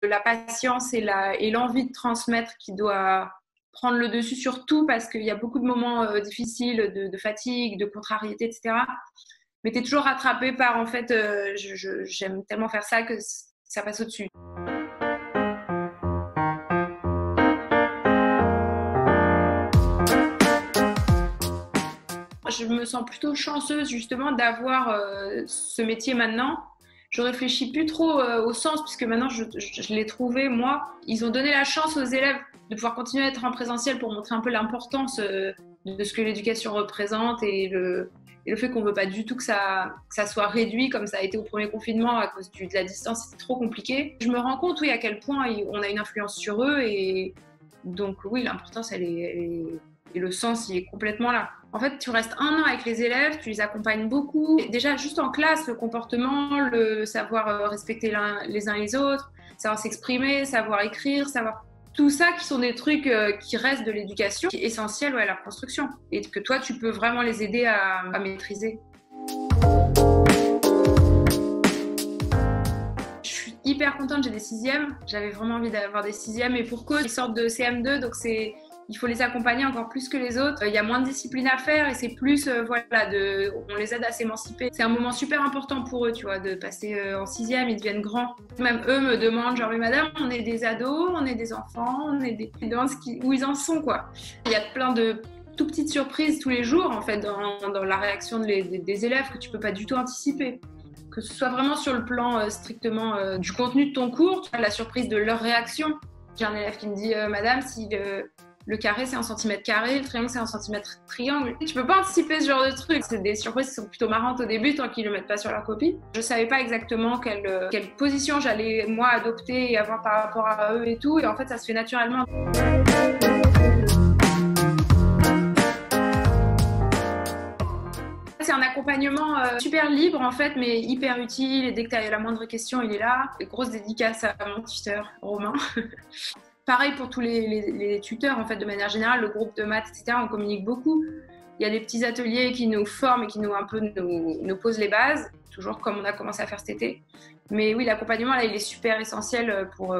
la patience et l'envie de transmettre qui doit prendre le dessus sur tout, parce qu'il y a beaucoup de moments difficiles, de fatigue, de contrariété, etc. Mais tu es toujours rattrapé par, en fait, j'aime tellement faire ça que ça passe au-dessus. Je me sens plutôt chanceuse justement d'avoir ce métier maintenant. Je réfléchis plus trop au sens, puisque maintenant je l'ai trouvé, moi. Ils ont donné la chance aux élèves de pouvoir continuer à être en présentiel pour montrer un peu l'importance de ce que l'éducation représente et le fait qu'on ne veut pas du tout que ça soit réduit comme ça a été au premier confinement à cause de la distance, c'était trop compliqué. Je me rends compte, oui, à quel point on a une influence sur eux, et donc oui, l'importance, et le sens, il est complètement là. En fait, tu restes 1 an avec les élèves, tu les accompagnes beaucoup. Déjà, juste en classe, le comportement, le savoir respecter les uns les autres, savoir s'exprimer, savoir écrire, savoir... Tout ça qui sont des trucs qui restent de l'éducation, qui est essentiel à la construction. Et que toi, tu peux vraiment les aider à maîtriser. Je suis hyper contente, j'ai des 6e. J'avais vraiment envie d'avoir des 6e. Et pour cause, ils sortent de CM2, donc il faut les accompagner encore plus que les autres. Il y a moins de discipline à faire et c'est plus, on les aide à s'émanciper. C'est un moment super important pour eux, tu vois, de passer en 6e, ils deviennent grands. Même eux me demandent, genre, mais madame, on est des ados, on est des enfants, on est des... Ils demandent où ils en sont, quoi. Il y a plein de tout petites surprises tous les jours, en fait, dans la réaction des élèves que tu peux pas du tout anticiper. Que ce soit vraiment sur le plan strictement du contenu de ton cours, tu as la surprise de leur réaction. J'ai un élève qui me dit, madame, si... Le carré, c'est 1 cm carré, le triangle, c'est 1 cm triangle. Tu peux pas anticiper ce genre de trucs. C'est des surprises qui sont plutôt marrantes au début, tant qu'ils le mettent pas sur leur copie. Je savais pas exactement quelle position j'allais, moi, adopter et avoir par rapport à eux et tout. Et en fait, ça se fait naturellement. C'est un accompagnement super libre, en fait, mais hyper utile. Et dès que tu as la moindre question, il est là. Grosse dédicace à mon tuteur, Romain. Pareil pour tous les tuteurs, en fait, de manière générale, le groupe de maths, etc., on communique beaucoup. Il y a des petits ateliers qui nous forment et qui nous posent les bases, toujours comme on a commencé à faire cet été. Mais oui, l'accompagnement, là, il est super essentiel pour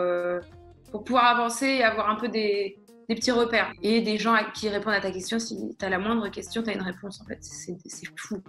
pouvoir avancer et avoir un peu des petits repères. Et des gens qui répondent à ta question. Si tu as la moindre question, tu as une réponse, en fait. C'est fou.